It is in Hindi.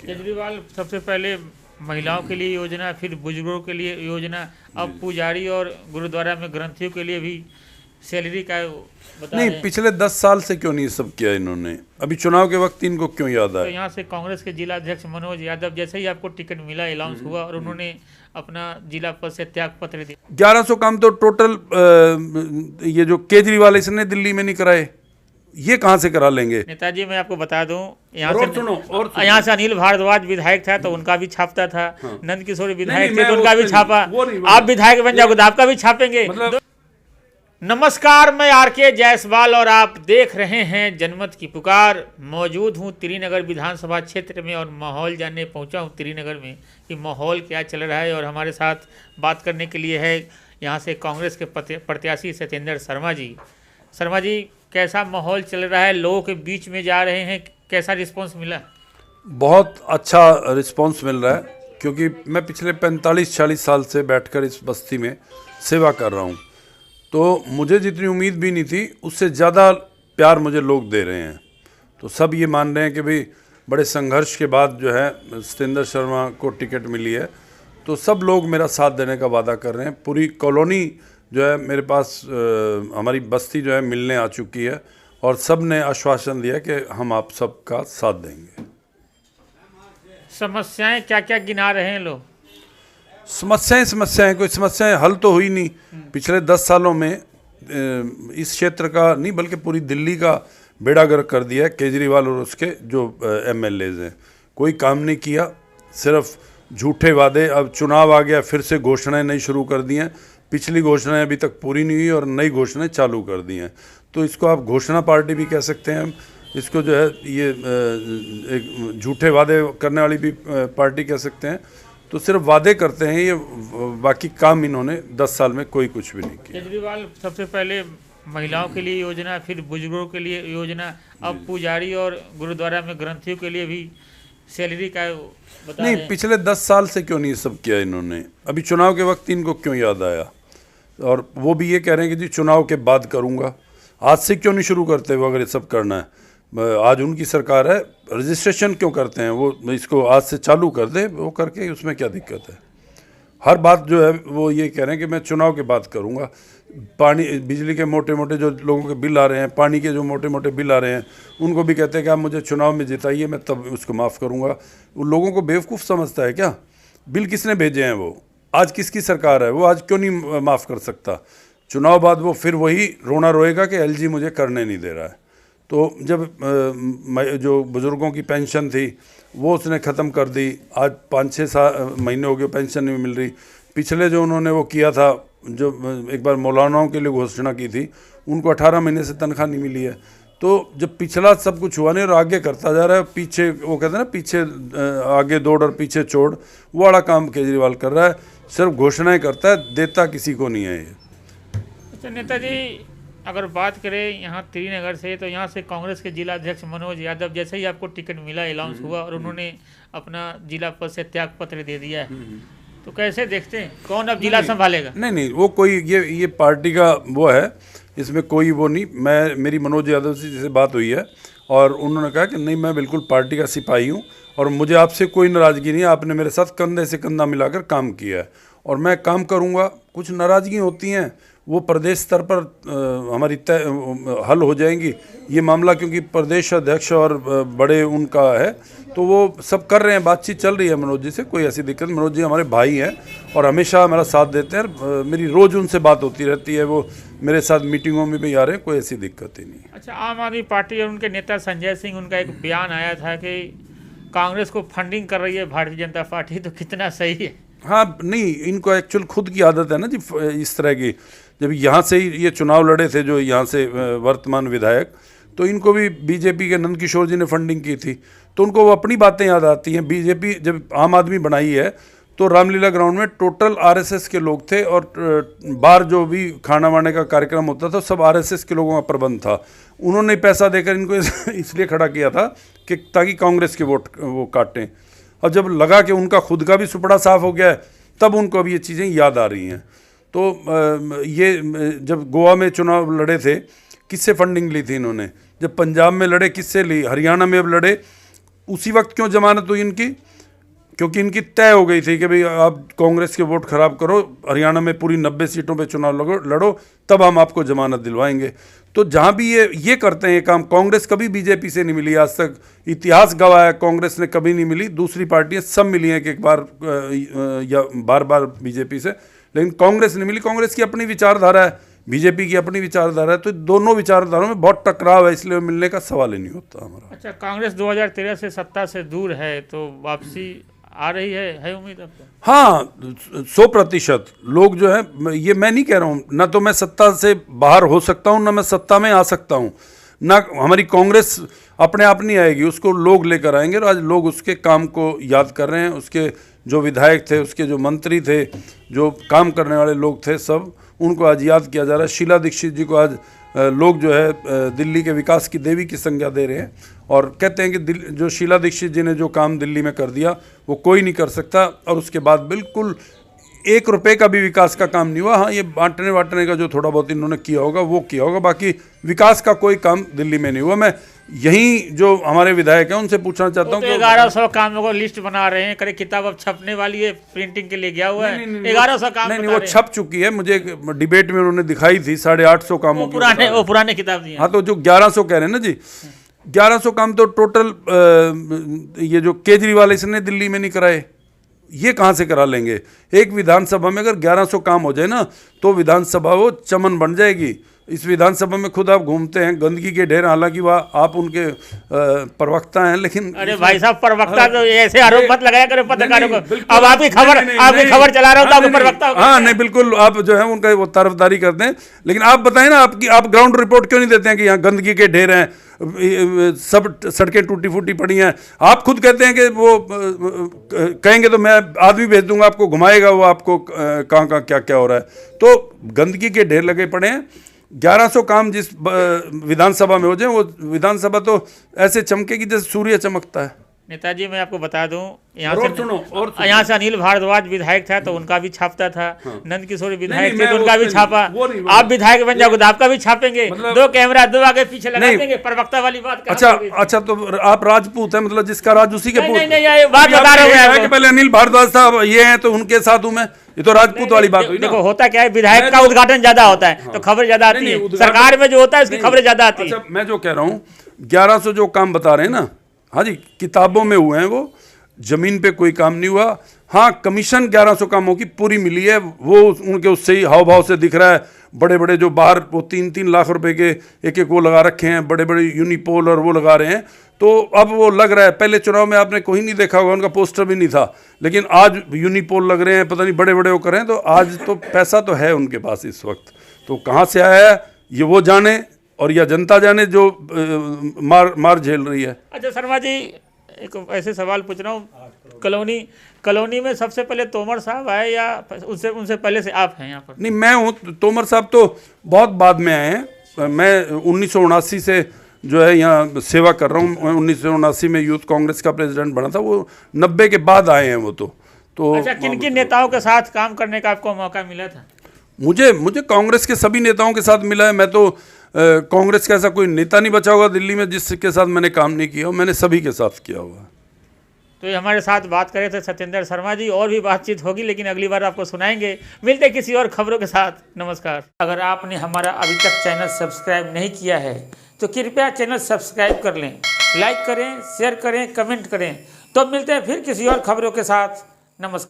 किया। केजरीवाल सबसे पहले महिलाओं के लिए योजना, फिर बुजुर्गों के लिए योजना, अब पुजारी और गुरुद्वारा में ग्रंथियों के लिए भी सैलरी का बता नहीं, रहे हैं। पिछले 10 साल से क्यों नहीं सब किया इन्होंने? अभी चुनाव के वक्त इनको क्यों याद तो आया? यहाँ से कांग्रेस के जिला अध्यक्ष मनोज यादव, जैसे ही आपको टिकट मिला, अनाउंस हुआ और उन्होंने अपना जिला पद से त्याग पत्र दिया। 1100 काम तो टोटल ये जो केजरीवाल इसने दिल्ली में नहीं कराए, ये कहाँ से करा लेंगे? नेताजी, मैं आपको बता दूं, और सुनो। यहाँ से अनिल भारद्वाज विधायक था तो उनका भी छापता था। नंद किशोर विधायक नहीं, थे तो मैं उनका भी उसमें छापा। वो नहीं, आप विधायक बन जाओगे तो आपका भी छापेंगे। मतलब नमस्कार, मैं आरके जायसवाल और आप देख रहे हैं जनमत की पुकार। मौजूद हूँ त्रिनगर विधानसभा क्षेत्र में और माहौल जानने पहुँचा हूँ त्रिनगर में कि माहौल क्या चल रहा है। और हमारे साथ बात करने के लिए है यहाँ से कांग्रेस के प्रत्याशी सत्येंद्र शर्मा जी। शर्मा जी, कैसा माहौल चल रहा है? लोगों के बीच में जा रहे हैं, कैसा रिस्पॉन्स मिला? बहुत अच्छा रिस्पांस मिल रहा है, क्योंकि मैं पिछले 45-46 साल से बैठकर इस बस्ती में सेवा कर रहा हूँ। तो मुझे जितनी उम्मीद भी नहीं थी, उससे ज़्यादा प्यार मुझे लोग दे रहे हैं। तो सब ये मान रहे हैं कि भाई बड़े संघर्ष के बाद जो है सत्येंद्र शर्मा को टिकट मिली है। तो सब लोग मेरा साथ देने का वादा कर रहे हैं। पूरी कॉलोनी जो है मेरे पास, हमारी बस्ती जो है मिलने आ चुकी है और सब ने आश्वासन दिया कि हम आप सबका साथ देंगे। समस्याएं क्या क्या गिना रहे हैं लोग? समस्याएं कोई समस्याएं हल तो हुई नहीं। पिछले 10 सालों में इस क्षेत्र का नहीं बल्कि पूरी दिल्ली का बेड़ा गर्क कर दिया है केजरीवाल और उसके जो एमएलएज हैं। कोई काम नहीं किया, सिर्फ झूठे वादे। अब चुनाव आ गया, फिर से घोषणाएं नई शुरू कर दी हैं। पिछली घोषणाएं अभी तक पूरी नहीं हुई और नई घोषणाएं चालू कर दी हैं। तो इसको आप घोषणा पार्टी भी कह सकते हैं। इसको जो है ये एक झूठे वादे करने वाली भी पार्टी कह सकते हैं। तो सिर्फ वादे करते हैं ये, बाकी काम इन्होंने 10 साल में कोई कुछ भी नहीं किया। केजरीवाल सबसे पहले महिलाओं के लिए योजना, फिर बुजुर्गों के लिए योजना, अब पुजारी और गुरुद्वारा में ग्रंथियों के लिए भी सैलरी का बता रहे नहीं, हैं। पिछले 10 साल से क्यों नहीं सब किया इन्होंने? अभी चुनाव के वक्त इनको क्यों याद आया? और वो भी ये कह रहे हैं कि जी चुनाव के बाद करूँगा। आज से क्यों नहीं शुरू करते वो? अगर ये सब करना है, आज उनकी सरकार है, रजिस्ट्रेशन क्यों करते हैं वो? इसको आज से चालू कर दे, वो करके उसमें क्या दिक्कत है? हर बात जो है वो ये कह रहे हैं कि मैं चुनाव के बाद करूँगा। पानी, बिजली के मोटे मोटे जो लोगों के बिल आ रहे हैं, पानी के जो मोटे मोटे बिल आ रहे हैं, उनको भी कहते हैं कि आप मुझे चुनाव में जिताइए, मैं तब उसको माफ़ करूँगा। उन लोगों को बेवकूफ़ समझता है क्या? बिल किसने भेजे हैं? वो आज किसकी सरकार है? वो आज क्यों नहीं माफ़ कर सकता? चुनाव बाद वो फिर वही रोना रोएगा कि एलजी मुझे करने नहीं दे रहा है। तो जब जो बुज़ुर्गों की पेंशन थी वो उसने ख़त्म कर दी। आज 5-6 महीने हो गए पेंशन नहीं मिल रही। पिछले जो उन्होंने वो किया था, जो एक बार मौलानाओं के लिए घोषणा की थी, उनको 18 महीने से तनख्वाह नहीं मिली है। तो जब पिछला सब कुछ हुआ नहीं और आगे करता जा रहा है, पीछे वो कहते हैं ना, पीछे आगे दौड़ और पीछे छोड़, वो वाला काम केजरीवाल कर रहा है। सिर्फ घोषणाएँ करता है, देता किसी को नहीं है ये। अच्छा नेताजी, अगर बात करें यहाँ त्रिनगर से, तो यहाँ से कांग्रेस के जिला अध्यक्ष मनोज यादव, जैसे ही आपको टिकट मिला, अनाउंस हुआ और उन्होंने अपना जिला पद से त्याग पत्र दे दिया है, तो कैसे देखते हैं कौन अब जिला संभालेगा? नहीं, वो कोई ये पार्टी का वो है, इसमें कोई वो नहीं। मेरी मनोज यादव से जैसे बात हुई है और उन्होंने कहा कि नहीं, मैं बिल्कुल पार्टी का सिपाही हूँ और मुझे आपसे कोई नाराज़गी नहीं है। आपने मेरे साथ कंधे से कंधा मिलाकर काम किया है और मैं काम करूँगा। कुछ नाराज़गी होती हैं, वो प्रदेश स्तर पर हमारी तय हल हो जाएंगी ये मामला, क्योंकि प्रदेश अध्यक्ष और बड़े उनका है, तो वो सब कर रहे हैं। बातचीत चल रही है मनोज जी से, कोई ऐसी दिक्कत। मनोज जी हमारे भाई हैं और हमेशा हमारा साथ देते हैं। मेरी रोज़ उनसे बात होती रहती है, वो मेरे साथ मीटिंगों में भी आ रहे हैं, कोई ऐसी दिक्कत ही नहीं। अच्छा, आम आदमी पार्टी और उनके नेता संजय सिंह, उनका एक बयान आया था कि कांग्रेस को फंडिंग कर रही है भारतीय जनता पार्टी, तो कितना सही है? हाँ, नहीं, इनको एक्चुअल खुद की आदत है ना जी इस तरह की। जब यहाँ से ही ये चुनाव लड़े थे जो यहाँ से वर्तमान विधायक, तो इनको भी बीजेपी के नंद किशोर जी ने फंडिंग की थी, तो उनको वो अपनी बातें याद आती हैं। बीजेपी जब आम आदमी बनाई है तो रामलीला ग्राउंड में टोटल आरएसएस के लोग थे और बाहर जो भी खाना वाने का कार्यक्रम होता था सब आरएसएस के लोगों का प्रबंध था। उन्होंने पैसा देकर इनको इसलिए खड़ा किया था कि ताकि कांग्रेस के वोट वो काटें। और जब लगा कि उनका खुद का भी सुपड़ा साफ हो गया है, तब उनको अब ये चीज़ें याद आ रही हैं। तो ये जब गोवा में चुनाव लड़े थे, किससे फंडिंग ली थी इन्होंने? जब पंजाब में लड़े, किससे ली? हरियाणा में अब लड़े, उसी वक्त क्यों जमानत हुई इनकी? क्योंकि इनकी तय हो गई थी कि भाई आप कांग्रेस के वोट खराब करो, हरियाणा में पूरी 90 सीटों पे चुनाव लड़ो, तब हम आपको जमानत दिलवाएंगे। तो जहाँ भी ये करते हैं ये काम, कांग्रेस कभी बीजेपी से नहीं मिली आज तक, इतिहास गवाह है, कांग्रेस ने कभी नहीं मिली। दूसरी पार्टियां सब मिली हैं कि एक बार या बार बार बीजेपी से, लेकिन कांग्रेस नहीं मिली। कांग्रेस की अपनी विचारधारा है, बीजेपी की अपनी विचारधारा है, तो दोनों विचारधाराओं में बहुत टकराव है, इसलिए मिलने का सवाल ही नहीं होता हमारा। अच्छा, कांग्रेस 2013 से सत्ता से दूर है, तो वापसी आ रही है उम्मीद आपको? हाँ, 100% लोग जो है, ये मैं नहीं कह रहा हूँ, ना तो मैं सत्ता से बाहर हो सकता हूँ, ना मैं सत्ता में आ सकता हूँ, ना हमारी कांग्रेस अपने आप नहीं आएगी, उसको लोग लेकर आएंगे। और आज लोग उसके काम को याद कर रहे हैं, उसके जो विधायक थे, उसके जो मंत्री थे, जो काम करने वाले लोग थे, सब उनको आज याद किया जा रहा है। शीला दीक्षित जी को आज लोग जो है दिल्ली के विकास की देवी की संज्ञा दे रहे हैं और कहते हैं कि जो शीला दीक्षित जी ने जो काम दिल्ली में कर दिया वो कोई नहीं कर सकता। और उसके बाद बिल्कुल 1 रुपए का भी विकास का काम नहीं हुआ। हाँ, ये बांटने का जो थोड़ा बहुत इन्होंने किया होगा वो किया होगा, बाकी विकास का कोई काम दिल्ली में नहीं हुआ। मैं यही जो हमारे विधायक हैं उनसे पूछना चाहता हूँ। 1100 कामों को लिस्ट बना रहे हैं, करे किताब अब छपने वाली है, प्रिंटिंग के लिए गया हुआ है। 1100 काम नहीं, वो छप चुकी है, मुझे डिबेट में उन्होंने दिखाई थी 850 कामों की। वो पुराने किताब दिए। हाँ, तो जो 1100 कह रहे हैं ना जी, 1100 काम तो टोटल ये जो केजरीवाल इसने दिल्ली में नहीं कराए, ये कहाँ से करा लेंगे? एक विधानसभा में अगर 1100 काम हो जाए ना, तो विधानसभा वो चमन बन जाएगी। इस विधानसभा में खुद आप घूमते हैं, गंदगी के ढेर, हालांकि वह आप उनके प्रवक्ता हैं, लेकिन अरे भाई साहब, प्रवक्ता तो ऐसे आरोप मत लगाया करो पत्रकारों को। अब आपकी खबर चला रहा हूँ तो आपको प्रवक्ता। हाँ नहीं, बिल्कुल आप जो है उनका वो तरफदारी करते हैं, लेकिन आप बताएं ना, आप ग्राउंड रिपोर्ट क्यों नहीं देते हैं कि यहाँ गंदगी के ढेर हैं, सब सड़कें टूटी फूटी पड़ी हैं? आप खुद कहते हैं कि वो कहेंगे तो मैं आदमी भेज दूंगा, आपको घुमाएगा, वो आपको कहाँ कहाँ क्या क्या हो रहा है। तो गंदगी के ढेर लगे पड़े हैं। 1100 काम जिस विधानसभा में हो जाए, वो विधानसभा तो ऐसे चमकेगी जैसे सूर्य चमकता है। नेताजी, मैं आपको बता दूं, यहाँ से अनिल भारद्वाज विधायक था तो उनका भी छापता था। नंद किशोर विधायक थे तो उनका भी छापा। आप विधायक बन जाओगे तो आपका भी छापेंगे। 2 कैमरा 2 आगे पीछे लगा देंगे। प्रवक्ता वाली बात। अच्छा, तो आप राजपूत हैं, मतलब जिसका राज उसी के पूत। नहीं, बात बता रहे हैं। पहले अनिल भारद्वाज साहब ये हैं तो उनके साथ हूं मैं, ये तो राजपूत वाली बात हुई ना। देखो, होता क्या है, विधायक का उद्घाटन ज्यादा होता है तो खबर ज्यादा आती है। सरकार में जो होता है उसकी खबरें ज्यादा आती है। मैं जो कह रहा हूँ, 1100 जो काम बता रहे हैं ना, हाँ जी, किताबों में हुए हैं, वो जमीन पे कोई काम नहीं हुआ। हाँ, कमीशन 1100 कामों की पूरी मिली है, वो उनके उससे ही हाव भाव से दिख रहा है। बड़े बड़े जो बाहर वो 3-3 लाख रुपए के एक वो लगा रखे हैं, बड़े बड़े यूनिपोल और वो लगा रहे हैं, तो अब वो लग रहा है। पहले चुनाव में आपने कोई नहीं देखा होगा, उनका पोस्टर भी नहीं था, लेकिन आज यूनिपोल लग रहे हैं, पता नहीं बड़े बड़े वो कर रहे हैं। तो आज तो पैसा तो है उनके पास इस वक्त, तो कहाँ से आया है ये वो जाने और या जनता जाने जो मार झेल रही है। अच्छा शर्मा जी, एक ऐसे सवाल पूछ रहा हूँ, कॉलोनी में सबसे पहले तोमर साहब आए या उनसे पहले से आप हैं यहाँ पर? नहीं, मैं हूँ, तोमर साहब तो बहुत बाद में आए हैं। मैं 1979 से जो है यहाँ सेवा कर रहा हूँ। 1979 में यूथ कांग्रेस का प्रेसिडेंट बना था, वो 90 के बाद आए हैं वो तो। अच्छा, किन किन नेताओं के साथ काम करने का आपको मौका मिला था? मुझे कांग्रेस के सभी नेताओं के साथ मिला है। मैं तो कांग्रेस का ऐसा कोई नेता नहीं बचा होगा दिल्ली में जिसके साथ मैंने काम नहीं किया, मैंने सभी के साथ किया हुआ। तो ये हमारे साथ बात करे थे सत्येंद्र शर्मा जी। और भी बातचीत होगी, लेकिन अगली बार आपको सुनाएंगे। मिलते किसी और खबरों के साथ। नमस्कार। अगर आपने हमारा अभी तक चैनल सब्सक्राइब नहीं किया है तो कृपया चैनल सब्सक्राइब कर लें, लाइक करें, शेयर करें, कमेंट करें। तो मिलते हैं फिर किसी और खबरों के साथ। नमस्कार।